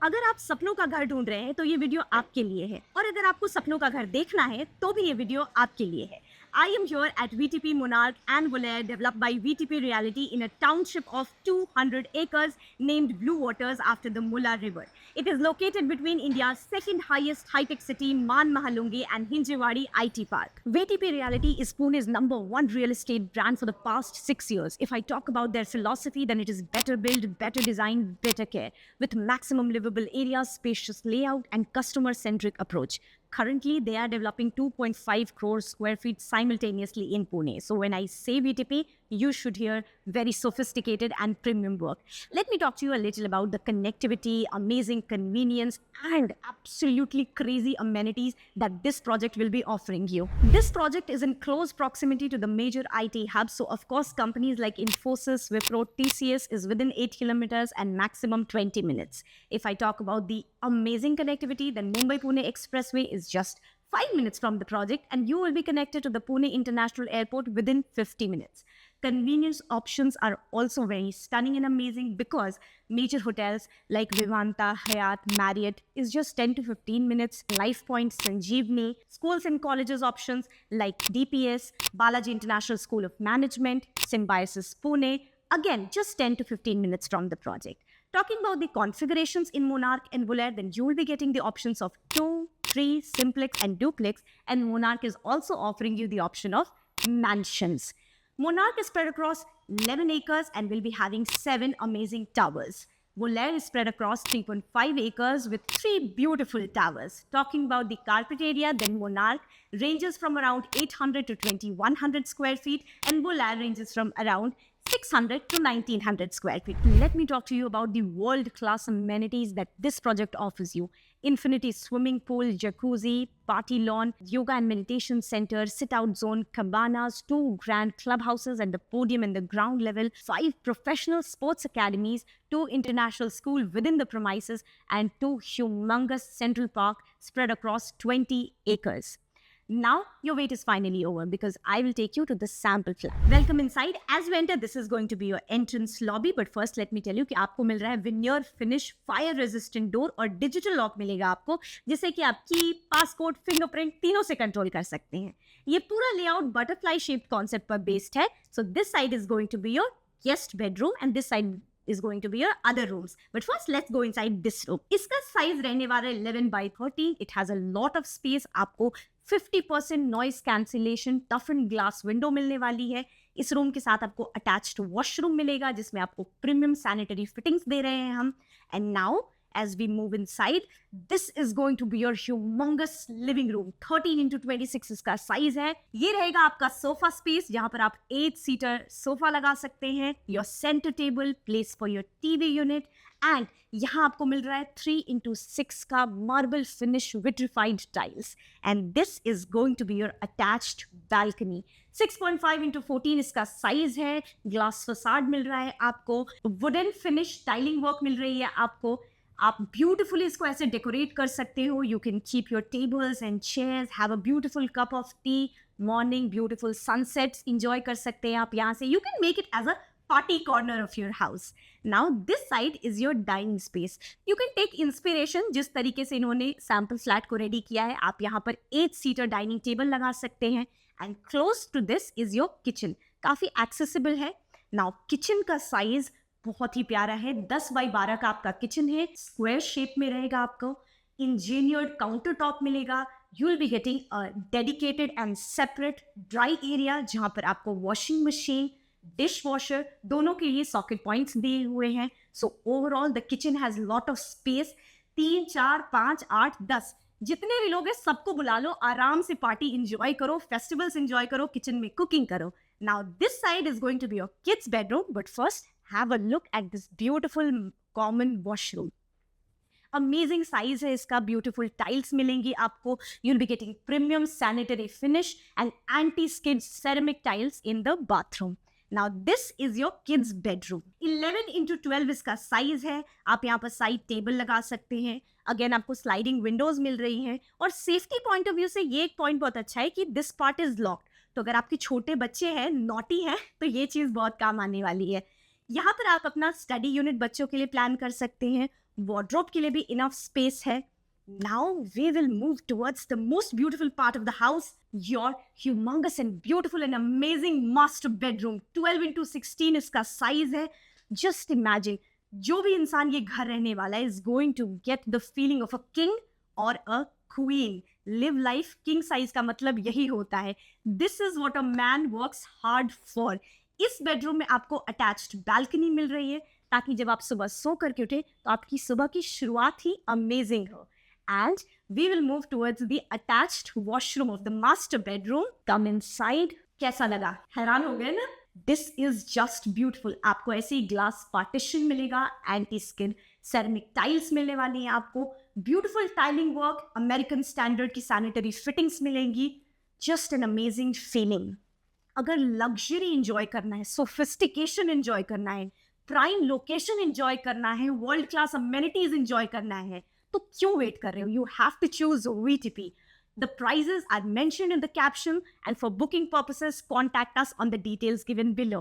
अगर आप सपनों का घर ढूंढ रहे हैं तो ये वीडियो आपके लिए है और अगर आपको सपनों का घर देखना है तो भी ये वीडियो आपके लिए है। I am here at VTP Monarch and Volair developed by VTP Reality in a township of 200 acres named Blue Waters after the Mulla River. It is located between India's second highest high-tech city Man Mahalunge and Hinjewadi IT Park. VTP Reality is Pune's #1 real estate brand for the past 6 years. If I talk about their philosophy, then it is better build, better design, better care with maximum livable areas, spacious layout and customer-centric approach. Currently, they are developing 2.5 crore square feet simultaneously in Pune. So when I say VTP, you should hear very sophisticated and premium work. Let me talk to you a little about the connectivity, amazing convenience, and absolutely crazy amenities that this project will be offering you. This project is in close proximity to the major IT hubs. So of course, companies like Infosys, Wipro, TCS is within 8 kilometers and maximum 20 minutes. If I talk about the amazing connectivity, then Mumbai-Pune Expressway is just 5 minutes from the project and you will be connected to the Pune International Airport within 50 minutes. Convenience options are also very stunning and amazing because major hotels like Vivanta, Hyatt, Marriott is just 10 to 15 minutes. Life Point, Sanjeevni, schools and colleges options like DPS, Balaji International School of Management, Symbiosis Pune, again just 10 to 15 minutes from the project. Talking about the configurations in Monarch and Volair, then you will be getting the options of 2, 3, simplex and duplex, and Monarch is also offering you the option of mansions. Monarch is spread across 11 acres and will be having 7 amazing towers. Volair is spread across 3.5 acres with 3 beautiful towers. Talking about the carpet area, then Monarch ranges from around 800 to 2100 square feet and Volair ranges from around 600 to 1900 square feet. Let me talk to you about the world-class amenities that this project offers you. Infinity swimming pool, jacuzzi, party lawn, yoga and meditation center, sit-out zone, cabanas, 2 grand clubhouses at the podium and the ground level, 5 professional sports academies, 2 international schools within the premises, and 2 humongous central park spread across 20 acres. Now, your wait is finally over because I will take you to the sample flat. Welcome inside. As we enter, this is going to be your entrance lobby. But first, let me tell you कि आपको मिल रहा है veneer finish fire resistant door और digital lock मिलेगा आपको जिससे कि आप की पासकोड फिंगरप्रिंट तीनों से कंट्रोल कर सकते हैं. ये पूरा layout butterfly shaped concept पर based है. So this side is going to be your guest bedroom and this side is going to be your other rooms. But first, let's go inside this room. इसका size रहने वाला है 11 by 13. It has a lot of space. आपको 50% noise cancellation टफन glass window मिलने वाली है. इस room के साथ आपको अटैच्ड वॉशरूम मिलेगा जिसमें आपको प्रीमियम सैनिटरी फिटिंग्स दे रहे हैं हम. And now as we move inside, this is going to be your humongous living room. 13 into 26 इसका साइज है. ये रहेगा आपका सोफा स्पेस जहां पर आप 8 सीटर सोफा लगा सकते हैं. Your centre table, place for your TV unit and यहाँ आपको मिल रहा है 3 into 6 का marble finish vitrified tiles and this is going to be your attached balcony. 6.5 into 14 इसका साइज है. ग्लास फसाड मिल रहा है आपको. वुडन फिनिश टाइलिंग वर्क मिल रही है आपको. आप ब्यूटिफुली इसको ऐसे डेकोरेट कर सकते हो. You can keep your tables and chairs, have a beautiful cup of tea, morning beautiful sunsets enjoy कर सकते हैं आप यहाँ से. You can make it as a party corner of your house. Now this side is your dining space. You can take inspiration जिस तरीके से इन्होंने sample flat को ready किया है. आप यहाँ पर 8 seater dining table लगा सकते हैं. And close to this is your kitchen. काफ़ी accessible है. Now kitchen का size बहुत ही प्यारा है. 10 by 12 का आपका kitchen है. Square shape में रहेगा आपको. Engineered countertop मिलेगा. You will be getting a dedicated and separate dry area जहाँ पर आपको washing machine, डिश वॉशर दोनों के लिए सॉकेट पॉइंट्स दिए हुए हैं. So overall the kitchen has lot of space. 3, 4, 5, 8, 10 जितने भी लोग हैं सबको बुला लो. आराम से पार्टी इंजॉय करो, फेस्टिवल्स इंजॉय करो, किचन में कुकिंग करो. Now this side is going to be your kids bedroom. But first have a look at this beautiful common washroom. Amazing size है इसका. ब्यूटिफुल टाइल्स मिलेंगी आपको. You will be getting premium sanitary finish and anti skid ceramic tiles in the bathroom. Now this is your kids bedroom. 11 into 12 इसका size है. आप यहाँ पर side table लगा सकते हैं. अगेन आपको स्लाइडिंग विंडोज मिल रही हैं. और सेफ्टी पॉइंट ऑफ व्यू से ये एक पॉइंट बहुत अच्छा है कि दिस पार्ट इज लॉक्ड. तो अगर आपके छोटे बच्चे हैं, नॉटी हैं, तो ये चीज़ बहुत काम आने वाली है. यहाँ पर आप अपना स्टडी यूनिट बच्चों के लिए प्लान कर सकते हैं. wardrobe के लिए भी enough space है. Now we will move towards the most beautiful part of the house, your humongous and beautiful and amazing master bedroom. 12 into 16 इसका size है. Just imagine, जो भी इंसान ये घर रहने वाला है is going to get the feeling of a king or a queen. Live life king size का मतलब यही होता है. This is what a man works hard for. इस बेडरूम में आपको अटैच्ड बालकनी मिल रही है ताकि जब आप सुबह सो करके उठे तो आपकी सुबह की शुरुआत ही अमेजिंग हो. And we will move towards the attached washroom of the master bedroom. Come inside. कैसा लगा? हैरान हो गए ना? This is just beautiful. आपको ऐसे ही ग्लास पार्टीशन मिलेगा, एंटी स्किड सेरेमिक टाइल्स मिलने वाली हैं आपको, beautiful tiling work, American standard की सैनिटरी फिटिंग्स मिलेंगी. Just an amazing feeling. अगर लग्जरी इंजॉय करना है, सोफिस्टिकेशन इंजॉय करना है, प्राइम लोकेशन इंजॉय करना है, वर्ल्ड क्लास अमेनिटीज इंजॉय करना है, तो क्यों वेट कर रहे हो? You have to choose VTP. The prices are mentioned in the caption, and for booking purposes, contact us on the details given below.